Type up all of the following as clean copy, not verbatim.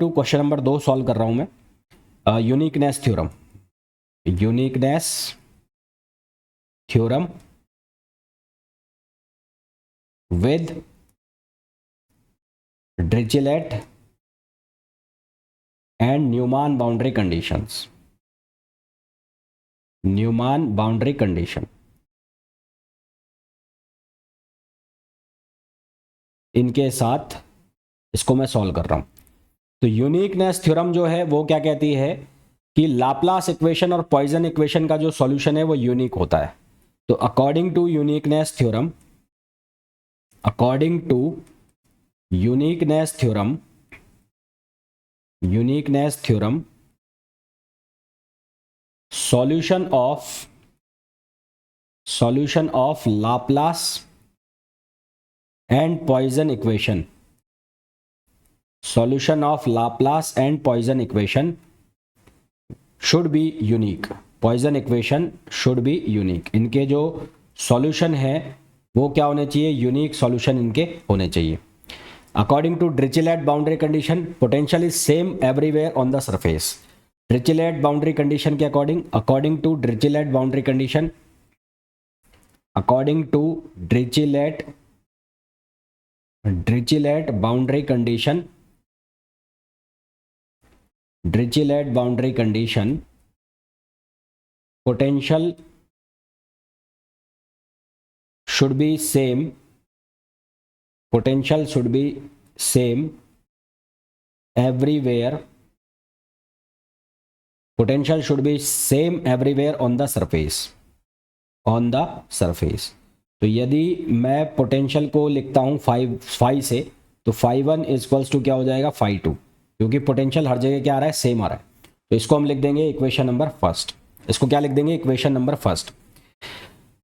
To question number 2 solve कर रहा हूं मैं। Uniqueness theorem, uniqueness theorem with Dirichlet and Newman boundary conditions, Newman boundary condition, इनके साथ इसको मैं सॉल्व कर रहा हूं। तो यूनिकनेस थ्योरम जो है वो क्या कहती है कि लाप्लास इक्वेशन और पॉइजन इक्वेशन का जो सॉल्यूशन है वो यूनिक होता है। तो according to uniqueness theorem, according to uniqueness theorem, uniqueness theorem solution of Laplace and Poisson equation, solution of Laplace and Poisson equation should be unique, Poisson equation should be unique। इनके जो solution है वो क्या होने चाहिए, unique solution इनके होने चाहिए। According to Dirichlet boundary condition, potential is same everywhere on the surface. Dirichlet boundary condition के according, according to Dirichlet boundary condition, according to Dirichlet boundary condition, Dirichlet boundary condition, potential should be same, potential should be same everywhere, potential should be same everywhere on the surface, on the surface। तो यदि मैं potential को लिखता हूं phi से, तो phi one equals to क्या हो जाएगा, फाई टू, क्योंकि पोटेंशियल हर जगह क्या आ रहा है, सेम आ रहा है। तो इसको हम लिख देंगे इक्वेशन नंबर फर्स्ट, इसको क्या लिख देंगे, इक्वेशन नंबर फर्स्ट।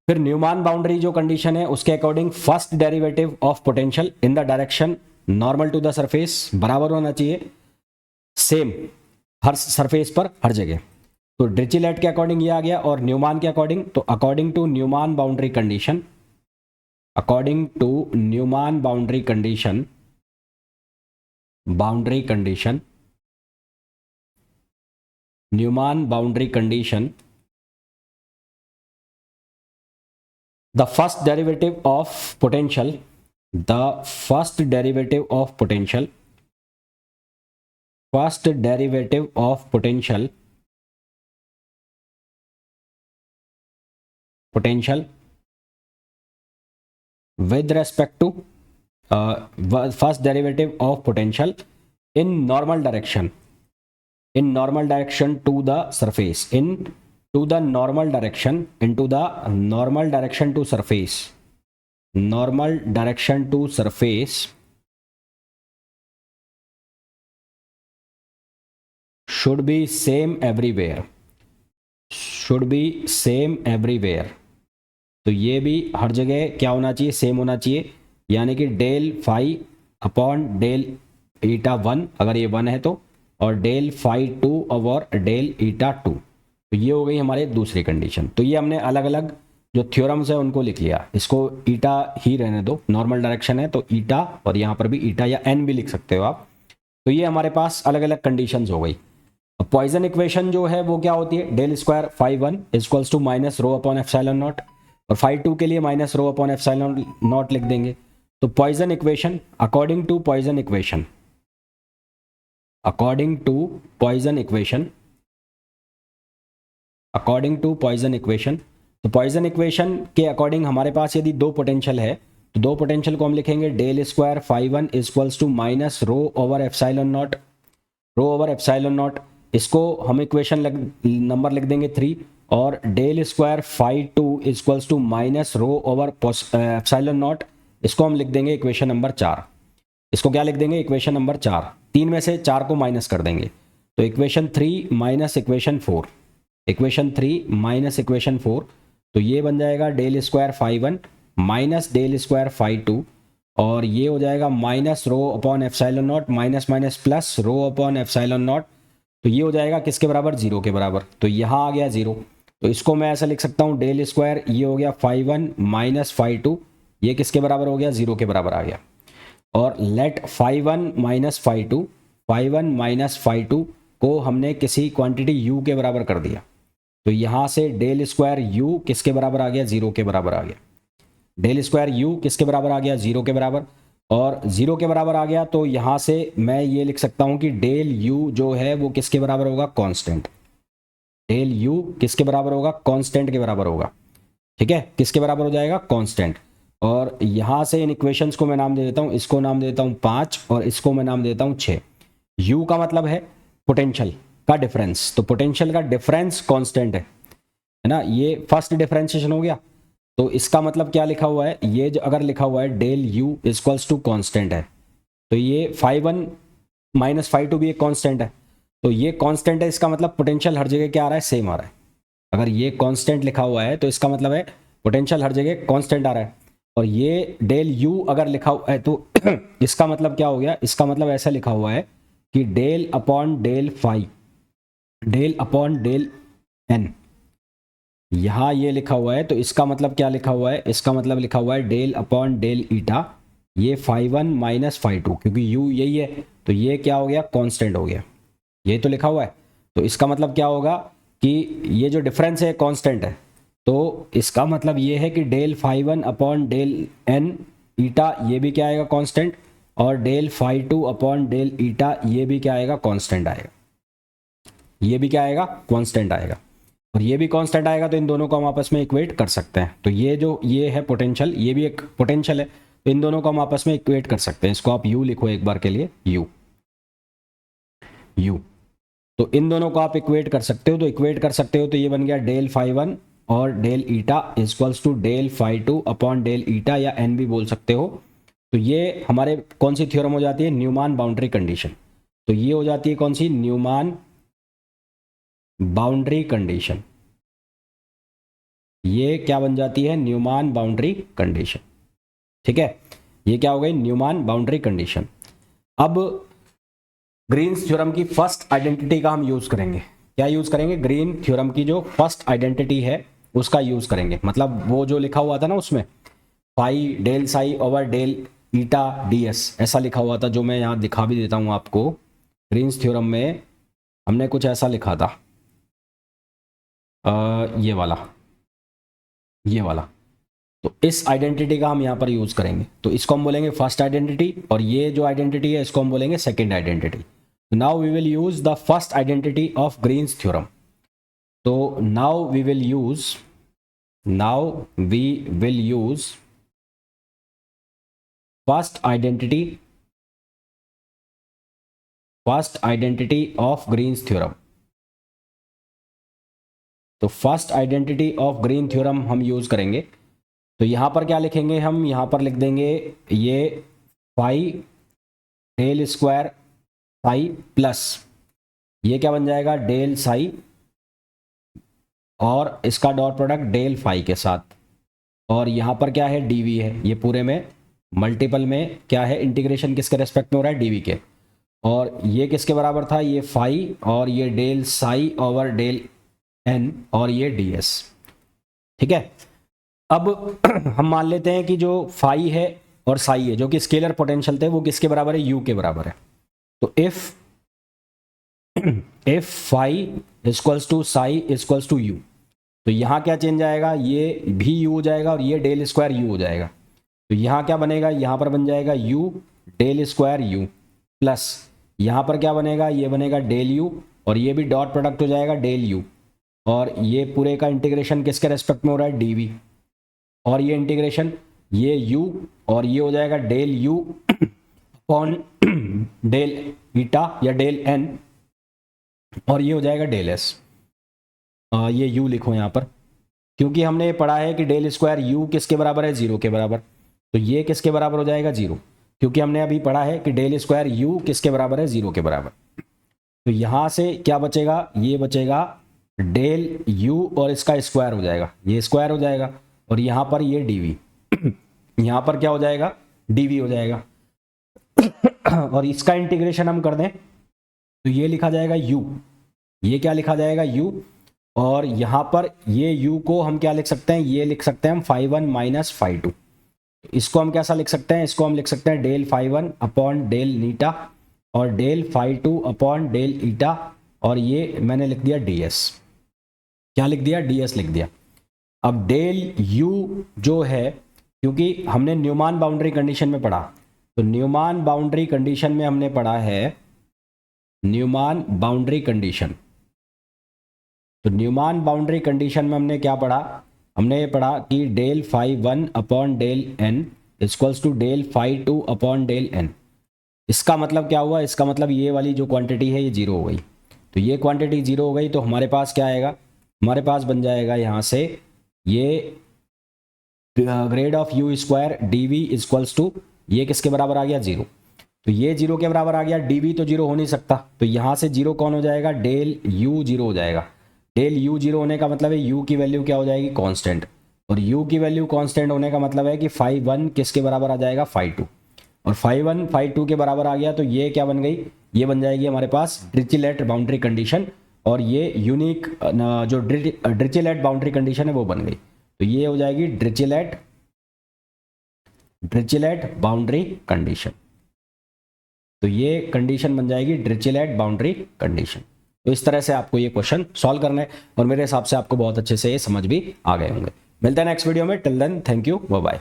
फिर न्यूमान बाउंड्री जो कंडीशन है उसके according first derivative of potential in the direction normal to the surface बराबर होना चाहिए, सेम हर सरफेस पर हर जगह। तो डिरिचलेट के अकॉर्डिंग ये आ गया, और न्यूमान के अकॉर्डिंग, तो according to Neumann boundary condition, according to Neumann boundary condition, boundary condition, Newman boundary condition, the first derivative of potential, the first derivative of potential, first derivative of potential, potential with respect to first derivative of potential in normal direction, in normal direction to the surface, in to the normal direction, into the normal direction to surface, normal direction to surface should be same everywhere, should be same everywhere। तो ये भी हर जगह क्या होना चाहिए, same होना चाहिए, यानी कि del phi upon del eta one अगर ये वन है तो, और डेल फाई टू और डेल ईटा टू। तो ये हो गई हमारे दूसरी कंडीशन। तो ये हमने अलग अलग जो थ्योरम्स है उनको लिख लिया, इसको ईटा ही रहने दो, नॉर्मल डायरेक्शन है तो ईटा, और यहाँ पर भी ईटा या एन भी लिख सकते हो आप। तो ये हमारे पास अलग अलग कंडीशंस हो गई। अब पॉइजन इक्वेशन जो है वो क्या होती है, del square phi one equals to minus rho upon epsilon naught, और फाई टू के लिए minus rho upon epsilon naught लिख देंगे। तो Poisson equation, according to Poisson equation, according to Poisson equation, according to Poisson equation, तो Poisson equation के according हमारे पास यदि दो पोटेंशियल है तो दो पोटेंशियल को हम लिखेंगे del square phi one equals to minus rho over epsilon naught, rho over epsilon naught, इसको हम इक्वेशन नंबर लिख देंगे 3, और del square phi two equals to minus rho over epsilon naught, इसको हम लिख देंगे इक्वेशन नंबर 4। इसको क्या लिख देंगे, इक्वेशन नंबर 4। 3 में से 4 को माइनस कर देंगे, तो equation 3 minus equation 4, equation 3 minus equation 4, तो ये बन जाएगा del square phi one minus del square phi two, और ये हो जाएगा minus rho upon epsilon naught minus minus plus rho upon epsilon naught, तो ये हो जाएगा किसके बराबर, 0 के बराबर। तो यहाँ आ गया 0, तो इसको मैं ऐसा लिख सकता हूँ डेल स्क्वायर, ये हो गया phi one minus phi two, ये किसके बराबर हो गया, 0 के बराबर आ गया। और let phi one minus phi two, phi one minus phi two को हमने किसी क्वांटिटी u के बराबर कर दिया, तो यहाँ से डेल स्क्वायर u किसके बराबर आ गया, 0 के बराबर आ गया। डेल स्क्वायर u किसके बराबर आ गया, 0 के बराबर, और 0 के बराबर आ गया तो यहाँ से मैं ये लिख सकता हूँ कि डेल u जो है वो किसके बराबर होगा, कांस्टेंट। डेल u किसके बराबर होगा, कांस्टेंट के बराबर होगा। ठीक है, किसके बराबर हो जाएगा, कांस्टेंट। और यहाँ से इन इक्वेशंस को मैं नाम दे देता हूँ, इसको नाम दे देता हूँ 5 और इसको मैं नाम देता हूँ 6। u का मतलब है पोटेंशियल का डिफरेंस, तो पोटेंशियल का डिफरेंस कांस्टेंट है ना। ये फर्स्ट डिफरेंशिएशन हो गया। तो इसका मतलब क्या लिखा हुआ है, ये जो अगर लिखा हुआ है del u equals to constant है, तो ये phi one minus phi two भी एक कांस्टेंट है, तो ये कांस्टेंट है, इसका मतलब पोटेंशियल हर जगह क्या आ रहा है, सेम आ रहा है। अगर ये कांस्टेंट लिखा हुआ है तो इसका मतलब है पोटेंशियल हर जगह कांस्टेंट आ रहा है। और ये डेल u अगर लिखा हुआ है तो इसका मतलब क्या हो गया, इसका मतलब ऐसा लिखा हुआ है कि del upon del phi, del upon del n, यहां ये लिखा हुआ है, तो इसका मतलब क्या लिखा हुआ है, इसका मतलब लिखा हुआ है डेल अपॉन डेल ईटा, ये phi one minus phi two, क्योंकि u यही है तो ये क्या हो गया, कांस्टेंट हो गया। ये तो लिखा हुआ है, तो इसका मतलब क्या होगा कि ये जो डिफरेंस है कांस्टेंट है, तो इसका मतलब ये है कि del phi one upon del n eta ये भी क्या आएगा, कांस्टेंट, और del phi two upon del eta ये भी क्या आएगा, कांस्टेंट आएगा। ये भी क्या आएगा, कांस्टेंट आएगा, और ये भी कांस्टेंट आएगा, तो इन दोनों को हम आपस में इक्वेट कर सकते हैं। तो ये जो ये है पोटेंशियल, ये भी एक पोटेंशियल है, तो इन दोनों को हम आपस में इक्वेट कर सकते हैं। इसको आप u लिखो एक बार के लिए, u, तो इन दोनों को आप इक्वेट कर सकते हो, तो इक्वेट कर सकते हो तो ये बन गया डेल फाई वन और del eta equals to del phi two upon del eta, या n भी बोल सकते हो। तो ये हमारे कौन सी थ्योरम हो जाती है, न्यूमान बाउंड्री कंडीशन। तो ये हो जाती है कौन सी, न्यूमान बाउंड्री कंडीशन। ये क्या बन जाती है, न्यूमान बाउंड्री कंडीशन। ठीक है, ये क्या हो गई, न्यूमान बाउंड्री कंडीशन। अब ग्रीन्स थ्योरम की फर्स्ट आइडेंटिटी का हम यूज करेंगे। क्या यूज करेंगे, ग्रीन थ्योरम की जो फर्स्ट आइडेंटिटी है उसका यूज करेंगे। मतलब वो जो लिखा हुआ था ना उसमें phi del psi over del eta ds, ऐसा लिखा हुआ था, जो मैं यहाँ दिखा भी देता हूँ आपको। ग्रीन्स थ्योरम में हमने कुछ ऐसा लिखा था, ये वाला, ये वाला। तो इस आइडेंटिटी का हम यहाँ पर यूज करेंगे, तो इसको हम बोलेंगे फर्स्ट आइडेंटिटी, और ये जो आइडेंटिटी है इसको हम बोलेंगे second identity. Now we will use the first identity of Green's theorem. तो now we will use first identity of Green's theorem. तो first identity of Green theorem हम यूज करेंगे। तो यहां पर क्या लिखेंगे हम, यहां पर लिख देंगे ये phi del square psi plus ये क्या बन जाएगा, डेल साई, और इसका डॉट प्रोडक्ट डेल फाई के साथ, और यहां पर क्या है, डीवी है। ये पूरे में मल्टीपल में क्या है, इंटीग्रेशन किसके रेस्पेक्ट में हो रहा है, डीवी के। और ये किसके बराबर था, ये फाई, और ये del psi over del n, और ये ds। ठीक है, अब हम मान लेते हैं कि जो फाई है और साई है, जो कि स्केलर पोटेंशियल थे, वो किसके बराबर है, u के बराबर है। तो if phi equals to psi equals to u, तो यहाँ क्या चेंज आएगा, ये भी u हो जाएगा और ये डेल स्क्वायर u हो जाएगा। तो यहाँ क्या बनेगा, यहाँ पर बन जाएगा u del square u plus यहाँ पर क्या बनेगा, ये बनेगा डेल u, और ये भी डॉट प्रोडक्ट हो जाएगा डेल u, और ये पूरे का इंटीग्रेशन किसके रेस्पेक्ट में हो रहा है, dv, और ये इंटीग्रेशन ये u, और ये हो जाएगा del u upon del eta या डेल n, और ये हो जाएगा डेल s। ये u लिखो यहाँ पर, क्योंकि हमने पढ़ा है कि डेल स्क्वायर u किसके बराबर है, 0 के बराबर। तो ये किसके बराबर हो जाएगा, 0, क्योंकि हमने अभी पढ़ा है कि डेल स्क्वायर u किसके बराबर है, 0 के बराबर। तो यहाँ से क्या बचेगा, ये बचेगा डेल u और इसका स्क्वायर हो जाएगा, ये स्क्वायर हो जाएगा, और यहाँ पर ये dv, यहाँ पर क्या हो जाएगा, dv हो जाएगा। और इसका इंटीग्रेशन हम कर दें तो ये लिखा जाएगा u, ये क्या लिखा जाएगा u, और यहाँ पर ये u को हम क्या लिख सकते हैं, ये लिख सकते हैं हम phi one minus phi two. इसको हम कैसा लिख सकते हैं, इसको हम लिख सकते हैं del phi one upon del eta और del phi 2 upon del eta, और ये मैंने लिख दिया ds। क्या लिख दिया? ds लिख दिया। अब डेल u जो है, क्योंकि हमने न्यूमान बाउंड्री कंडीशन में पढ़ा, तो न्यूमान बाउंड्री कंडीशन में हमने पढ़ा है न्यूमान बाउंड्री कंडीशन। तो न्यूमान बाउंड्री कंडीशन में हमने क्या पढ़ा? हमने ये पढ़ा कि del phi 1 upon del n equals to del phi 2 upon del n। इसका मतलब क्या हुआ? इसका मतलब ये वाली जो क्वांटिटी है ये जीरो हो गई। तो ये क्वांटिटी जीरो हो गई तो हमारे पास क्या आएगा? हमारे पास बन जाएगा यहाँ से ये grad of u square d v equals to, ये किसके बराबर आ गया? जीरो। तो ये जीरो के बराबर आ गया, डी वी तो जीरो हो नहीं सकता, तो यहाँ से जीरो कौन हो जाएगा? डेल यू जीरो हो जाएगा। डेल यू जीरो होने का मतलब है यू की वैल्यू क्या हो जाएगी? कांस्टेंट। और यू की वैल्यू कांस्टेंट होने का मतलब है कि फाई 1 किसके बराबर आ जाएगा? फाई 2। और फाई 1 फाई 2 के बराबर आ गया, तो ये क्या बन गई? ये बन जाएगी हमारे पास ड्रिचलेट बाउंड्री कंडीशन, और ये यूनिक जो ड्रिचलेट बाउंड्री कंडीशन है वो बन गई। तो ये हो जाएगी ड्रिचलेट बाउंड्री कंडीशन। तो ये कंडीशन बन जाएगी ड्रिचलेट बाउंड्री कंडीशन। तो इस तरह से आपको ये क्वेश्चन सॉल्व करना है, और मेरे हिसाब से आपको बहुत अच्छे से ये समझ भी आ गए होंगे। मिलते हैं नेक्स्ट वीडियो में। Till then thank you, bye bye.